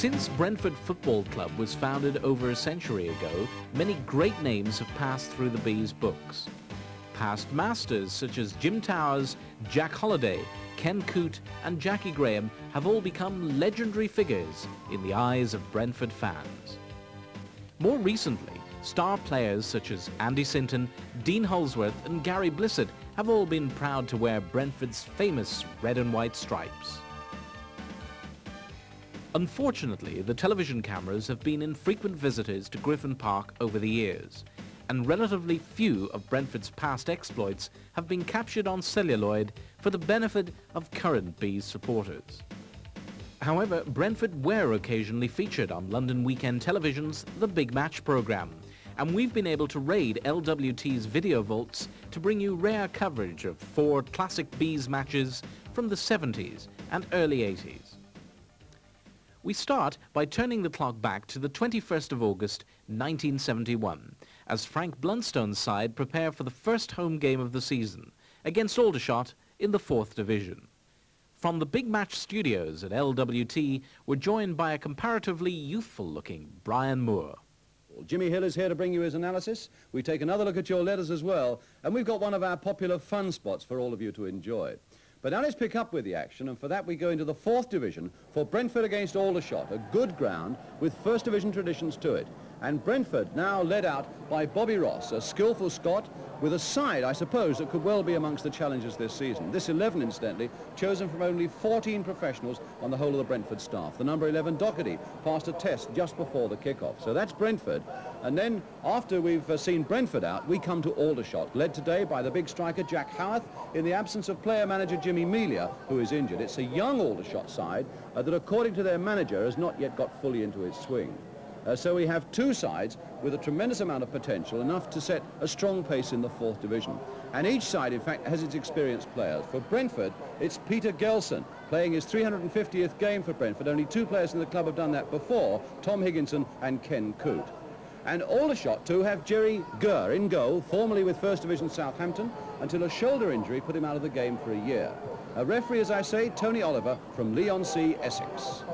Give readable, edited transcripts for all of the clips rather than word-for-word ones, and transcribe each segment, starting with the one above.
Since Brentford Football Club was founded over a century ago, many great names have passed through the Bees' books. Past masters such as Jim Towers, Jack Holliday, Ken Coote and Jackie Graham have all become legendary figures in the eyes of Brentford fans. More recently, star players such as Andy Sinton, Dean Holsworth and Gary Blissett have all been proud to wear Brentford's famous red and white stripes. Unfortunately, the television cameras have been infrequent visitors to Griffin Park over the years, and relatively few of Brentford's past exploits have been captured on celluloid for the benefit of current Bees supporters. However, Brentford were occasionally featured on London Weekend Television's The Big Match programme, and we've been able to raid LWT's video vaults to bring you rare coverage of 4 classic Bees matches from the 70s and early 80s. We start by turning the clock back to the 21st of August 1971, as Frank Blunstone's side prepare for the first home game of the season against Aldershot in the 4th Division. From the Big Match studios at LWT, we're joined by a comparatively youthful-looking Brian Moore. Well, Jimmy Hill is here to bring you his analysis. We take another look at your letters as well, and we've got one of our popular fun spots for all of you to enjoy. But now let's pick up with the action, and for that we go into the 4th Division for Brentford against Aldershot, a good ground with 1st Division traditions to it. And Brentford now led out by Bobby Ross, a skillful Scot with a side, I suppose, that could well be amongst the challengers this season. This 11, incidentally, chosen from only 14 professionals on the whole of the Brentford staff. The number 11, Doherty, passed a test just before the kick-off. So that's Brentford. And then, after we've seen Brentford out, we come to Aldershot, led today by the big striker, Jack Howarth, in the absence of player-manager Jimmy Melia, who is injured. It's a young Aldershot side that, according to their manager, has not yet got fully into its swing. So we have 2 sides with a tremendous amount of potential, enough to set a strong pace in the 4th Division. And each side, in fact, has its experienced players. For Brentford, it's Peter Gelson, playing his 350th game for Brentford. Only 2 players in the club have done that before, Tom Higginson and Ken Coote. And Aldershot, too, have Jerry Gurr in goal, formerly with 1st Division Southampton, until a shoulder injury put him out of the game for a year. A referee, as I say, Tony Oliver from Leigh-on-Sea, Essex.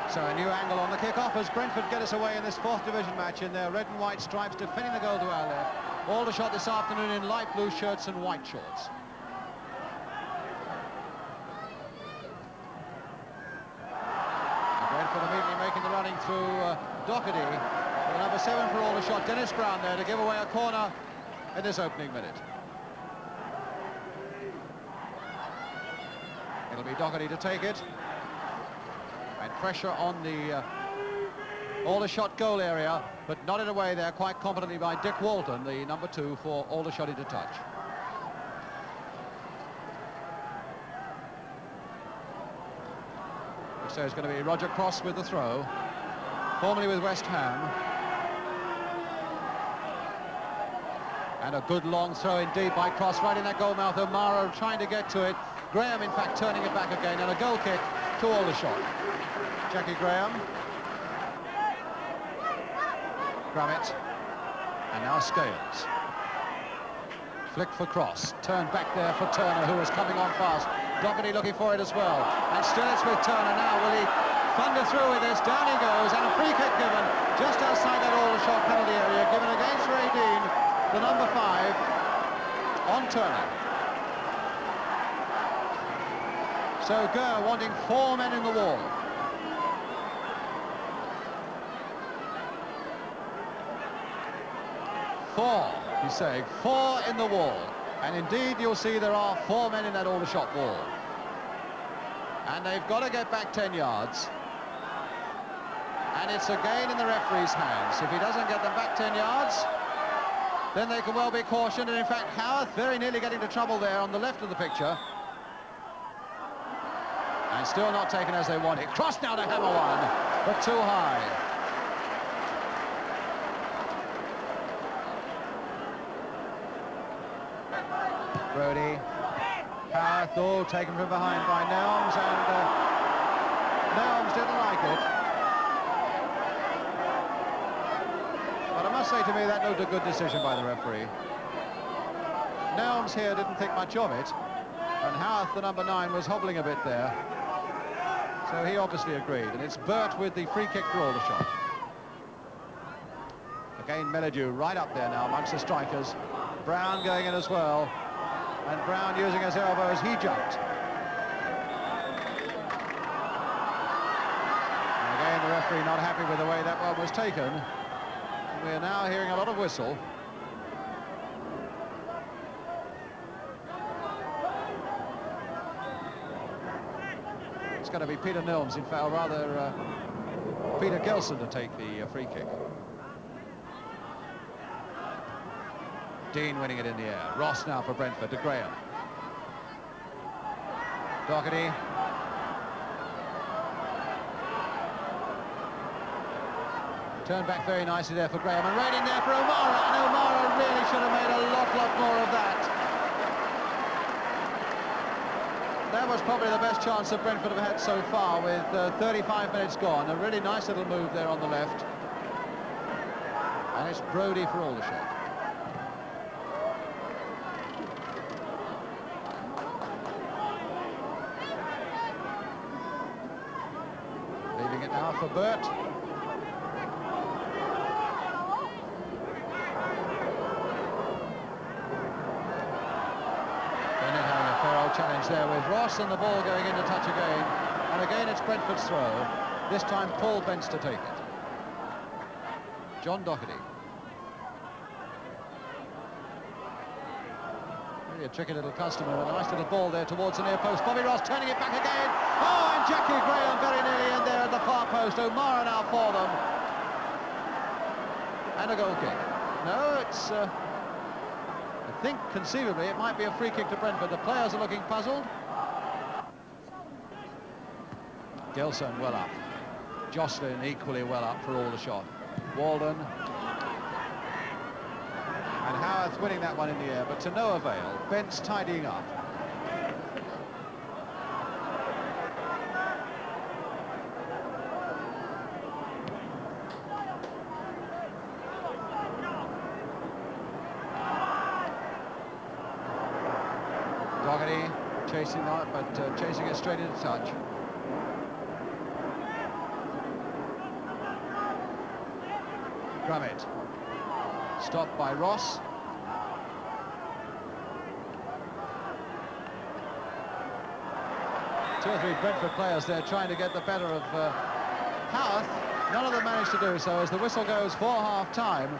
So a new angle on the kick-off as Brentford get us away in this 4th Division match in their red and white stripes, defending the goal to our left. Aldershot this afternoon in light blue shirts and white shorts. And Brentford immediately making the running through Doherty. The number 7 for Aldershot, Dennis Brown there to give away a corner in this opening minute. It'll be Doherty to take it. And pressure on the Aldershot goal area, but nodded away there quite competently by Dick Walton, the number 2 for Aldershot into touch. So it's going to be Roger Cross with the throw, formerly with West Ham. And a good long throw indeed by Cross, right in that goal mouth. O'Mara trying to get to it. Graham, in fact, turning it back again, and a goal kick to Aldershot. Jackie Graham. Grummett. And now Scales. Flick for Cross. Turn back there for Turner, who was coming on fast. Doherty looking for it as well. And still it's with Turner now. Will he thunder through with this? Down he goes, and a free kick given just outside that Aldershot penalty area, given against Radine, the number 5, on Turner. So Gurr wanting 4 men in the wall. Four, he's saying, 4 in the wall. And indeed, you'll see there are 4 men in that Aldershot wall. And they've got to get back 10 yards. And it's again in the referee's hands. If he doesn't get them back 10 yards, then they can well be cautioned. And in fact, Howarth very nearly getting into trouble there on the left of the picture. And still not taken as they wanted. Cross now to hammer one, but too high. Brody, Howarth, all taken from behind by Nelms, and Nelms didn't like it. But I must must say to me that looked a good decision by the referee. Nelms here didn't think much of it, and Howarth, the number 9, was hobbling a bit there. So he obviously agreed, and it's Burt with the free kick for Aldershot. Again, Melledew right up there now amongst the strikers. Brown going in as well, and Brown using his elbow as he jumped. And again, the referee not happy with the way that one was taken. We are now hearing a lot of whistle. It's going to be Peter Nelms, in fact, or rather Peter Gelson to take the free kick. Dean winning it in the air. Ross now for Brentford to Graham. Doherty. Turned back very nicely there for Graham, and right in there for O'Mara, and O'Mara really should have made a lot more of that. That was probably the best chance that Brentford have had so far, with 35 minutes gone. A really nice little move there on the left. And it's Brodie for Aldershot. Leaving it now for Burt. Challenge there with Ross, and the ball going into touch again, and again it's Brentford's throw, this time Paul Bence to take it. John Doherty. Really a tricky little customer, a nice little ball there towards the near post. Bobby Ross turning it back again. Oh, and Jackie Graham very nearly in there at the far post. O'Mara now for them, and a goal kick. No, it's I think conceivably it might be a free kick to Brentford. The players are looking puzzled. Gelson well up. Jocelyn equally well up for Aldershot. Walden. And Howarth winning that one in the air, but to no avail. Bence tidying up. Doherty chasing that, but chasing it straight into touch. Grummett. Stopped by Ross. Two or three Brentford players there trying to get the better of Howarth. None of them managed to do so as the whistle goes for half-time.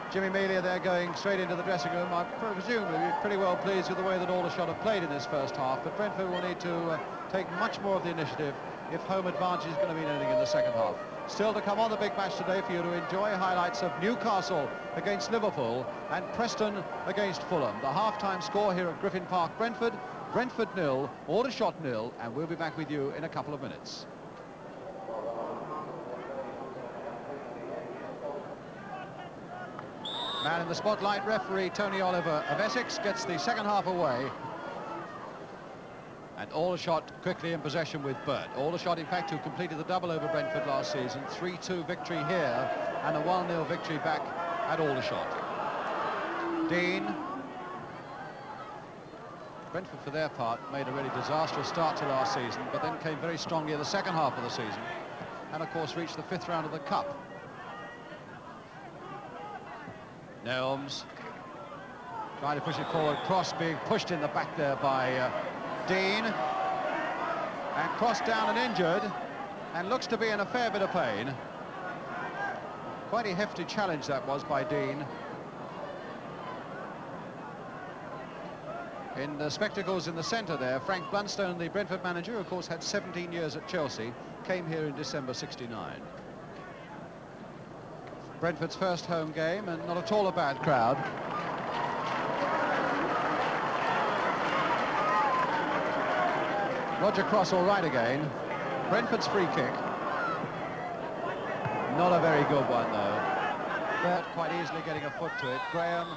Jimmy Melia there going straight into the dressing room. I presume he'll be pretty well pleased with the way that Aldershot have played in this first half, but Brentford will need to take much more of the initiative if home advantage is going to mean anything in the second half. Still to come on the big match today for you to enjoy highlights of Newcastle against Liverpool and Preston against Fulham. The half-time score here at Griffin Park, Brentford 0, Aldershot 0, and we'll be back with you in a couple of minutes. Man in the spotlight, referee Tony Oliver of Essex gets the second half away. And Aldershot quickly in possession with Burt. Aldershot, in fact, who completed the double over Brentford last season. 3-2 victory here and a 1-0 victory back at Aldershot. Dean. Brentford, for their part, made a really disastrous start to last season, but then came very strongly in the second half of the season. And, of course, reached the 5th round of the Cup. Nelms trying to push it forward. Cross being pushed in the back there by Dean, and Cross down and injured, and looks to be in a fair bit of pain. Quite a hefty challenge that was by Dean. In the spectacles in the centre there, Frank Blunstone, the Brentford manager, who of course had 17 years at Chelsea, came here in December '69. Brentford's first home game, and not at all a bad crowd. Roger Cross all right again. Brentford's free kick. Not a very good one, though. But quite easily getting a foot to it. Graham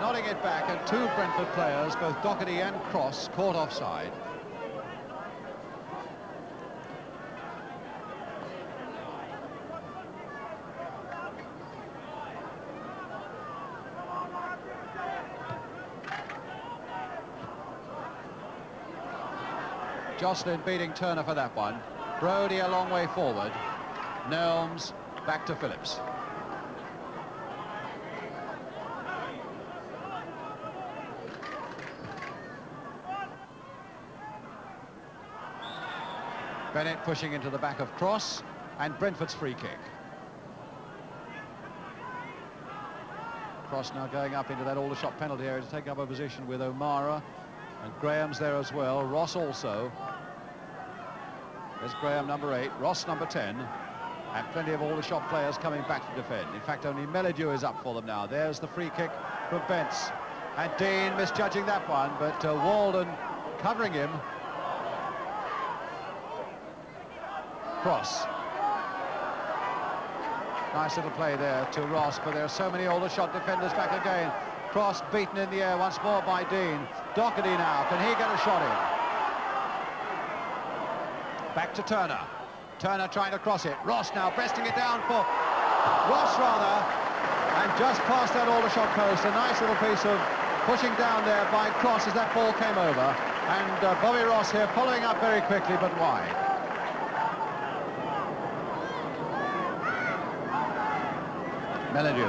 nodding it back, and two Brentford players, both Doherty and Cross, caught offside. Jocelyn beating Turner for that one. Brodie a long way forward. Nelms back to Phillips. Bennett pushing into the back of Cross, and Brentford's free kick. Cross now going up into that aldershot penalty area to take up a position with O'Mara, and Graham's there as well. Ross also. There's Graham, number 8, Ross, number 10, and plenty of aldershot players coming back to defend. In fact, only Melledew is up for them now. There's the free kick from Bents, and Dean misjudging that one, but Walden covering him. Cross. Nice little play there to Ross, but there are so many aldershot defenders back again. Cross beaten in the air once more by Dean. Doherty now, can he get a shot in? Back to Turner. Turner trying to cross it. Ross now breasting it down for Ross rather, and just past that aldershot post. A nice little piece of pushing down there by Cross as that ball came over, and Bobby Ross here following up very quickly but wide. Melledew.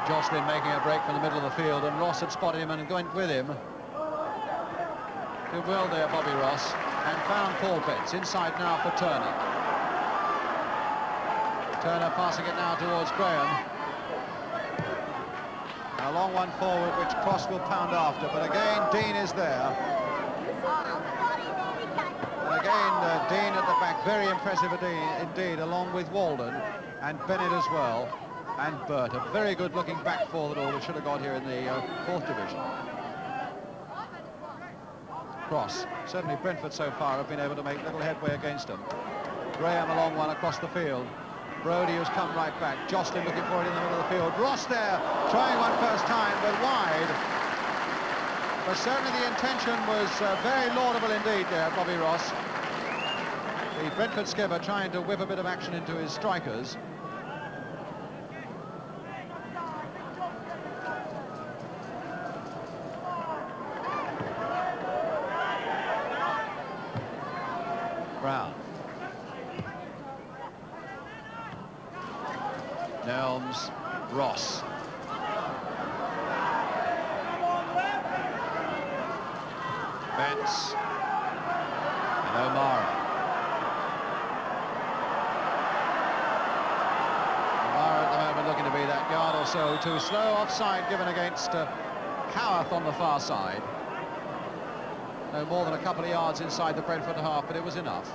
Jocelyn making a break from the middle of the field, and Ross had spotted him and went with him. Did well there, Bobby Ross, and found Paul Bents. Inside now for Turner. Turner passing it now towards Graham. A long one forward, which Cross will pound after, but again Dean is there. And again Dean at the back, very impressive indeed, along with Walden and Bennett as well, and Burt. A very good looking back four that Alder should have got here in the 4th division. Cross. Certainly Brentford so far have been able to make little headway against them. Graham a long one across the field. Brodie who's come right back. Jocelyn looking for it in the middle of the field. Ross there, trying one first time, but wide. But certainly the intention was very laudable indeed there, Bobby Ross. The Brentford skipper trying to whip a bit of action into his strikers. Brown. Nelms, Ross. Bents and O'Mara. O'Mara at the moment looking to be that yard or so too slow. Offside given against Howarth on the far side. No more than a couple of yards inside the Brentford half, but it was enough.